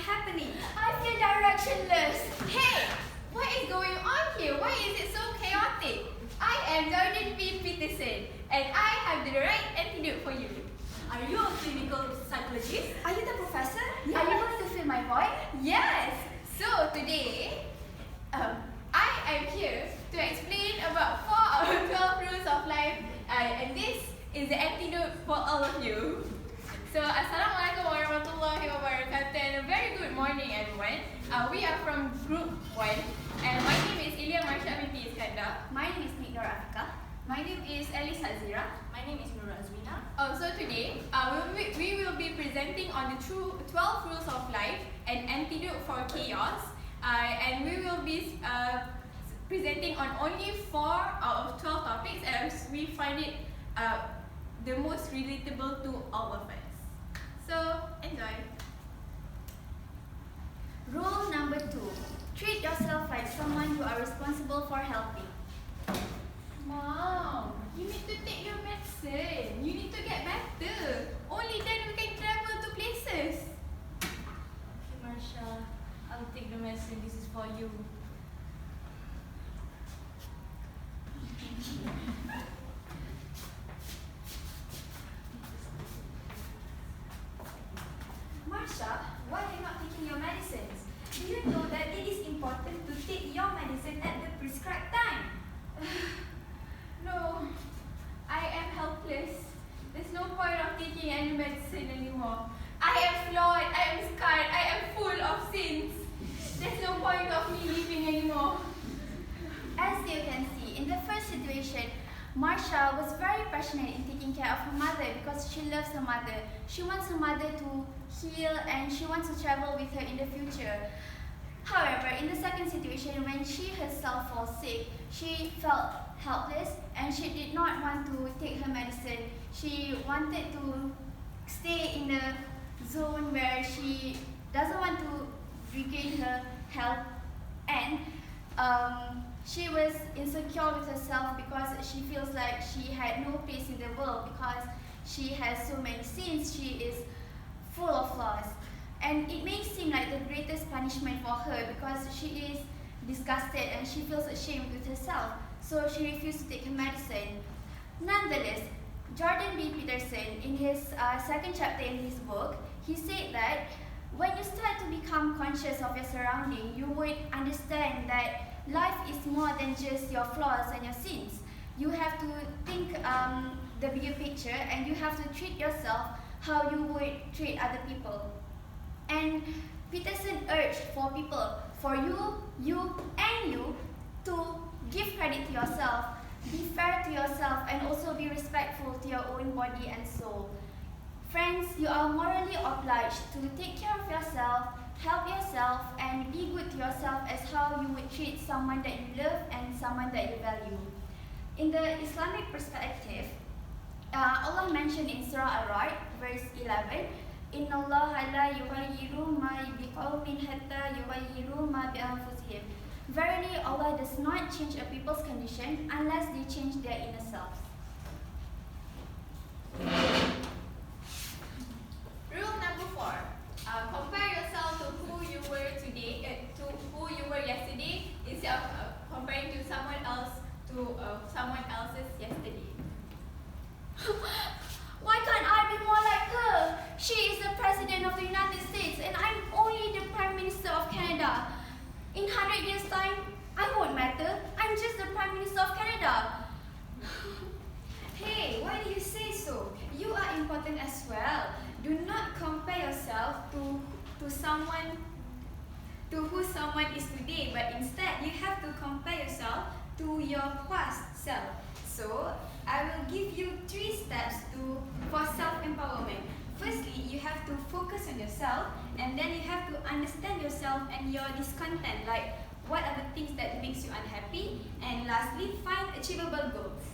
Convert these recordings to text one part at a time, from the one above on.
happening? I feel directionless. Hey, what is going on here? Why is it so chaotic? I am Jordan B. Peterson, and I have the right antidote for you. Are you a clinical psychologist? Are you the professor? Yeah. Are you going to fill my void? Yes. So today, I am here to explain about 4 out of 12 rules of life, and this is the antidote for all of you. So, Assalamualaikum warahmatullahi wabarakatuh, and a very good morning, everyone. We are from Group 1, and my name is Marsya binti Iskandar. My name is Afiqah. My name is Elisa Zira. My name is Wina. So today, we will be presenting on the 12 rules of life, an antidote for chaos, and we will be presenting on only 4 out of 12 topics, as we find it the most relatable to all of us. So, enjoy. Rule number 2. Treat yourself like someone you are responsible for helping. Mom, you need to take your medicine. You need to get better. Only then we can travel to places. Okay, Marsya, I'll take the medicine. This is for you. Marsya, why are you not taking your medicines? Do you know that it is important to take your medicine at the prescribed time? No, I am helpless. There's no point of taking any medicine anymore. I am flawed, I am scarred, I am full of sins. There's no point of me living anymore. As you can see, in the first situation, Marsya was very passionate in taking care of her mother because she loves her mother. She wants her mother to heal and she wants to travel with her in the future. However, in the second situation, when she herself falls sick, she felt helpless and she did not want to take her medicine. She wanted to stay in the zone where she doesn't want to regain her health, and she was insecure with herself because she feels like she had no place in the world because she has so many sins. She is full of flaws, and it may seem like the greatest punishment for her because she is disgusted and she feels ashamed with herself, so she refused to take her medicine. Nonetheless, Jordan B. Peterson, in his second chapter in his book, he said that when you start to become conscious of your surrounding, you would understand that life is more than just your flaws and your sins. You have to think the bigger picture, and you have to treat yourself how you would treat other people. And Peterson urged for people, for you, to give credit to yourself, be fair to yourself, and also be respectful to your own body and soul. Friends, you are morally obliged to take care of yourself, help yourself, and be good to yourself as how you would treat someone that you love and someone that you value. In the Islamic perspective, Allah mentioned in Surah Ar-Ra'd, verse 11, Inna Allah la yughayyiru ma biqawmin hatta yughayyiru ma bi anfusihim. Verily, Allah does not change a people's condition unless they change their inner selves. Rule number 4. Compare yourself to who you were today, to who you were yesterday, instead of comparing to someone else to someone else's yesterday. Why can't I be more like her? She is the President of the United States and I'm only the Prime Minister of Canada. In 100 years' time, I won't matter. I'm just the Prime Minister of Canada. Hey, why do you say so? You are important as well. Do not compare yourself to who someone is today, but instead you have to compare yourself to your past self. So, I will give you 3 steps for self-empowerment. Firstly, you have to focus on yourself, and then you have to understand yourself and your discontent, like what are the things that makes you unhappy, and lastly, find achievable goals.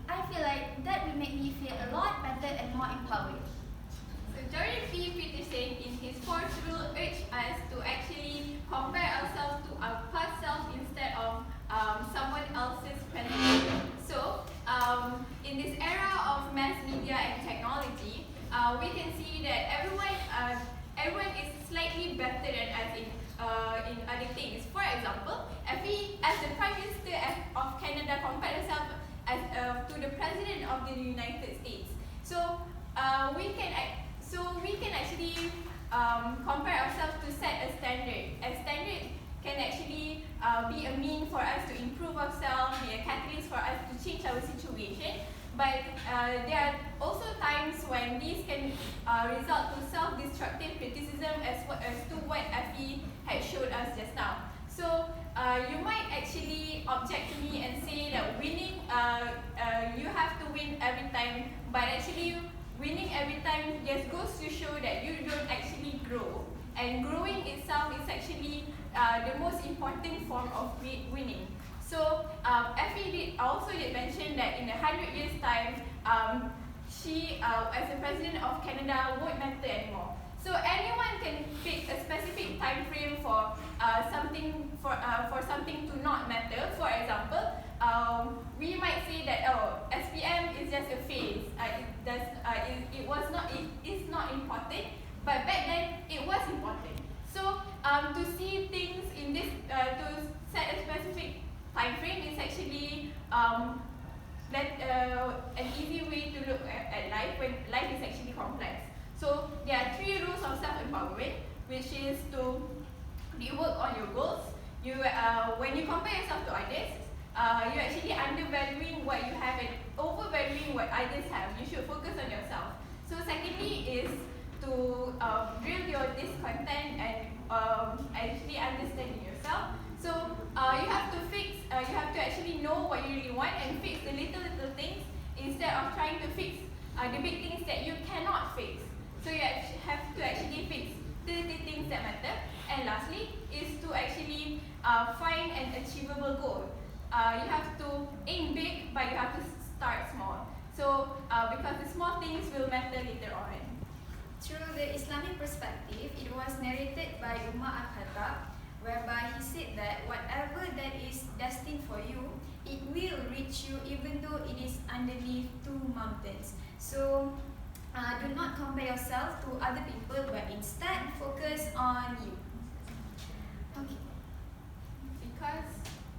I feel like that will make me feel a lot better and more empowered. So Jordan B. Peterson, in his 4th rule, urged us to actually compare ourselves to our past self instead of someone else's present. So, in this era of mass media and technology, we can see that everyone is slightly better than us in other things. For example, Effie, as the Prime Minister of Canada, compared herself as to the President of the United States. So we can actually compare ourselves to set a standard. A standard can actually be a mean for us to improve ourselves, be a catalyst for us to change our situation. But there are also times when these can result to self-destructive criticism as to what Afi had showed us just now. So you might actually object to me and say that winning, you have to win every time, but actually winning every time just goes to show that you don't actually grow. And growing itself is actually the most important form of winning. So Effie also did mention that in 100 years' time, she, as the President of Canada, won't matter anymore. So anyone can pick a specific time frame for something to not matter. For example, we might say that SPM is just a phase. It is not important, but back then it was important. So to see things in this, to set a specific time frame is actually an easy way to look at life when life is actually complex. So there are 3 rules of self-empowerment, which is to work on your goals. When you compare yourself to others, you're actually undervaluing what you have and overvaluing what others have. You should focus on yourself. So secondly is to drill your discontent and actually understanding yourself. So you have to actually know what you really want and fix the little things instead of trying to fix the big things that you cannot fix. So you have to actually fix the things that matter. And lastly is to actually find an achievable goal. You have to aim big, but you have to start small. So because the small things will matter later on. Through the Islamic perspective, it was narrated by Umar Al-Khattab, whereby he said that whatever that is destined for you, it will reach you even though it is underneath 2 mountains. So do not compare yourself to other people, but instead focus on you. Okay. Because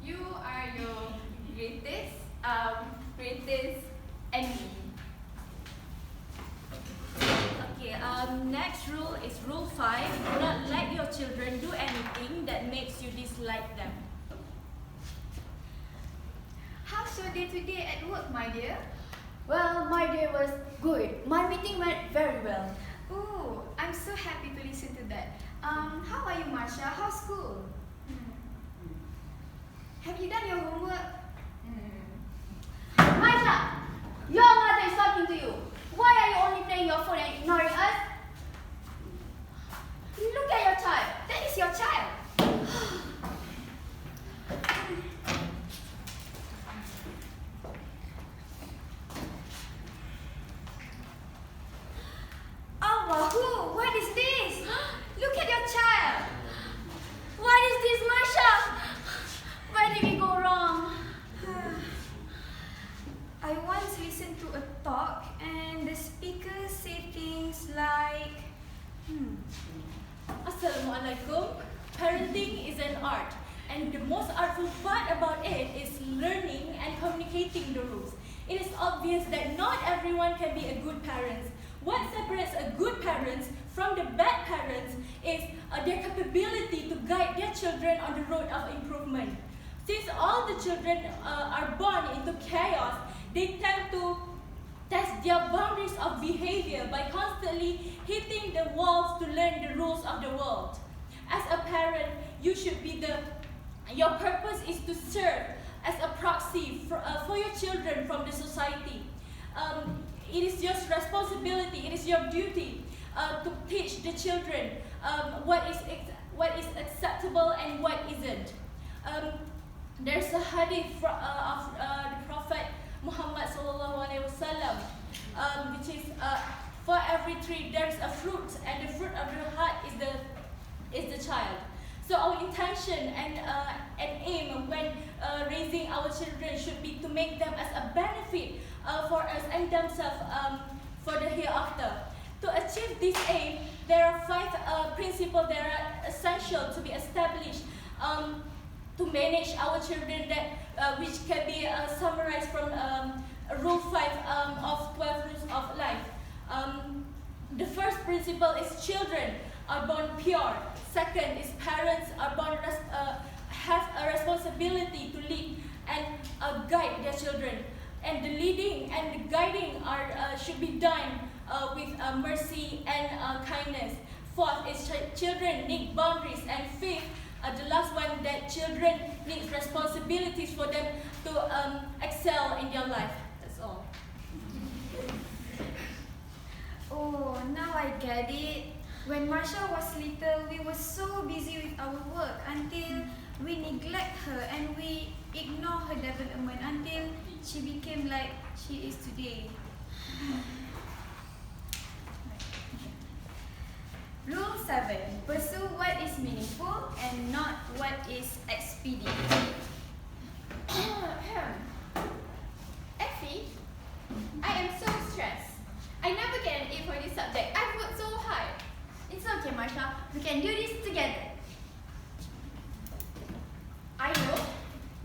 you are your greatest enemy. Okay, next rule is rule 5. Do not let your children do anything that makes you dislike them. How's your day today at work, my dear? Well, my day was good. My meeting went very well. Oh, I'm so happy to listen to that. How are you, Marsya? How's school? Have you done your homework? Marsha, your mother is talking to you. Why are you only playing your phone and ignoring us? Look at your child. That is your child. Oh, wahoo! What is this? Look at your child. What is this, Marsha? Where did we go wrong? I once listened to a talk and the speaker said things like, Assalamualaikum. Parenting is an art, and the most artful part about it is learning and communicating the rules. It is obvious that not everyone can be a good parent. What separates a good parent from the bad parents is their capability to guide their children on the road of improvement. Since all the children are born into chaos, they tend to test their boundaries of behavior by constantly hitting the walls to learn the rules of the world. As a parent, you should be your purpose is to serve as a proxy for your children from the society. It is your responsibility, it is your duty to teach the children what is acceptable and what isn't. There's a hadith of the Prophet Muhammad SAW, which is for every tree there's a fruit, and the fruit of the heart is the child. So our intention and aim when raising our children should be to make them as a benefit for us and themselves for the hereafter. To achieve this aim, there are 5 principles that are essential to be established to manage our children, that which can be summarized from Rule 5 of 12 Rules of Life. The first principle is children are born pure. Second is parents are born have a responsibility to lead and guide their children. And the leading and the guiding should be done with mercy and kindness. Fourth is children need boundaries. And fifth, the last one, that children need responsibilities for them to excel in their life. That's all. Oh, now I get it. When Marsya was little, we were so busy with our work until we neglect her and we ignore her development until she became like she is today. Rule 7. Pursue what is meaningful and not what is expedient. Effie, I am so stressed. I never get an A for this subject. I've worked so hard. It's okay, Marsya. We can do this together. I know.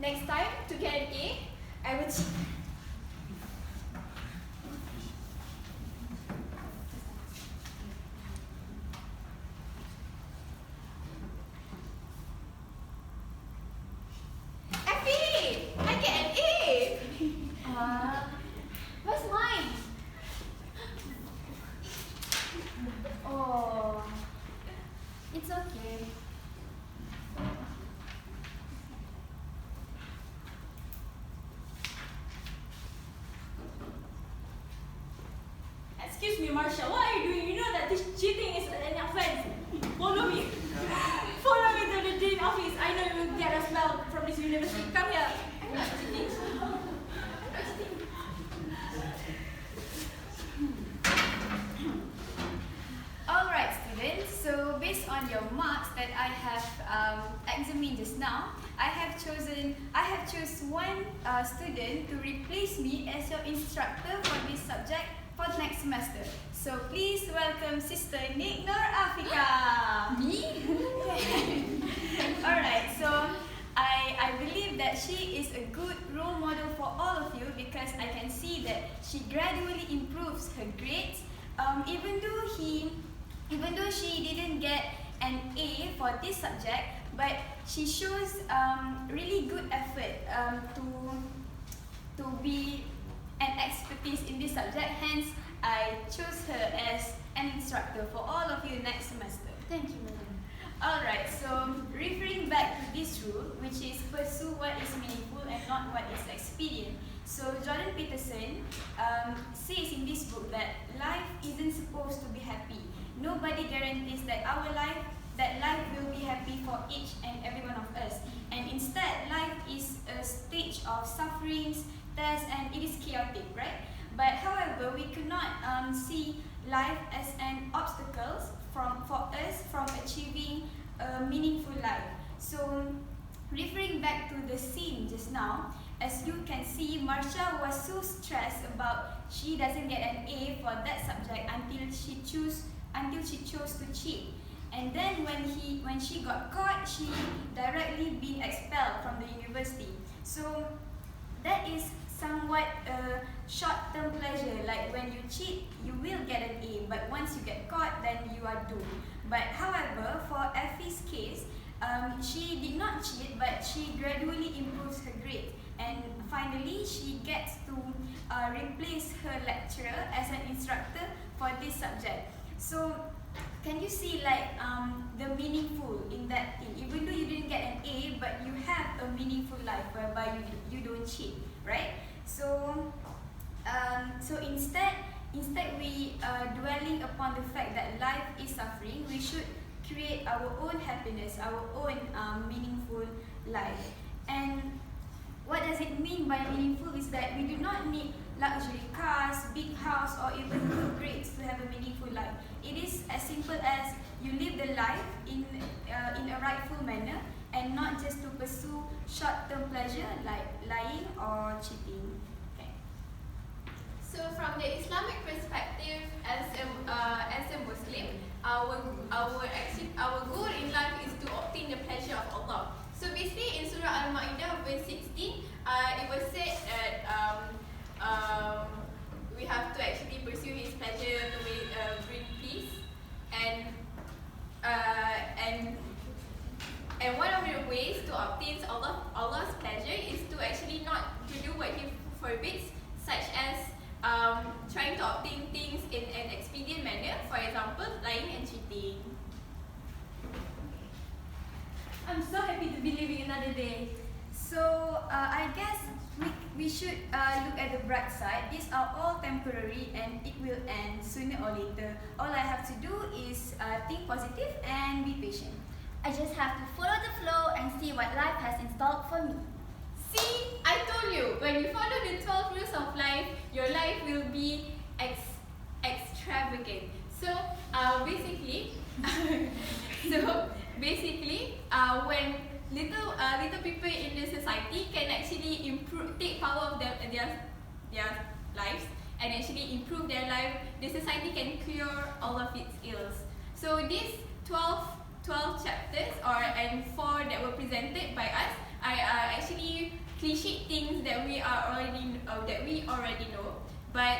Next time, to get an A, I will cheat. Effie, I get an A. Where's mine? Oh, it's okay. Excuse me, Marsya, what are you doing? You know that this cheating is an offense. Follow me. Follow me to the dean office. I know you will get a smell from this university. Come here. I'm not cheating. Alright students, so based on your marks that I have examined just now, I have chosen one student to replace me as your instructor for this subject for the next semester. So please welcome Sister Nick Nur Afiqah. Me? Alright, so I believe that she is a good role model for all of you because I can see that she gradually improves her grades. Even though she didn't get an A for this subject, but she shows really good effort to be an expertise in this subject. Hence, I chose her as an instructor for all of you next semester. Thank you, madam. Alright, so referring back to this rule, which is pursue what is meaningful and not what is expedient. So Jordan Peterson says in this book that life isn't supposed to be happy. Nobody guarantees that life will be happy for each and every one of us. And instead, life is a stage of sufferings, tests, and it is chaotic, right? But however, we could not see life as an obstacle for us from achieving a meaningful life. So referring back to the scene just now, as you can see, Marsya was so stressed about she doesn't get an A for that subject until she chose to cheat. And then when she got caught, she directly been expelled from the university. So that is somewhat a short-term pleasure. Like when you cheat, you will get an A, but once you get caught, then you are doomed. But however, for Effie's case, she did not cheat, but she gradually improves her grade. And finally, she gets to replace her lecturer as an instructor for this subject. So, can you see like the meaningful in that thing? Even though you didn't get an A, but you have a meaningful life whereby you don't cheat, right? So, instead we dwelling upon the fact that life is suffering, we should create our own happiness, our own meaningful life. And what does it mean by meaningful is that we do not need luxury cars, big house, or even good grades to have a meaningful life. It is as simple as you live the life in a rightful manner and not just to pursue short-term pleasure like lying or cheating. Okay. So from the Islamic perspective, as a Muslim, our goal in life is to obtain the pleasure of Allah. So basically in Surah Al-Ma'idah verse 16, it was said that we have to actually pursue His pleasure to bring peace, and one of the ways to obtain Allah's pleasure is to actually not to do what He forbids, such as trying to obtain things in an expedient manner, for example, lying and cheating. I'm so happy to be living another day. So I guess we should look at the bright side. These are all temporary and it will end sooner or later. All I have to do is think positive and be patient. I just have to follow the flow and see what life has installed for me. See, I told you, when you follow the 12 rules of life, your life will be extravagant. So basically, when little people in the society can actually take power of their lives and actually improve their life, the society can cure all of its ills. So these 12 chapters and 4 that were presented by us are actually cliche things that we already know, but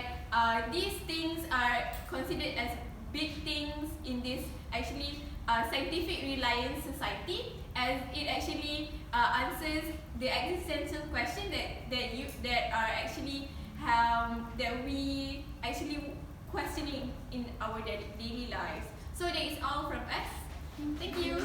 these things are considered as big things in this actually scientific reliance society, as it actually answers the existential question that we actually questioning in our daily lives. So that is all from us. Thank you.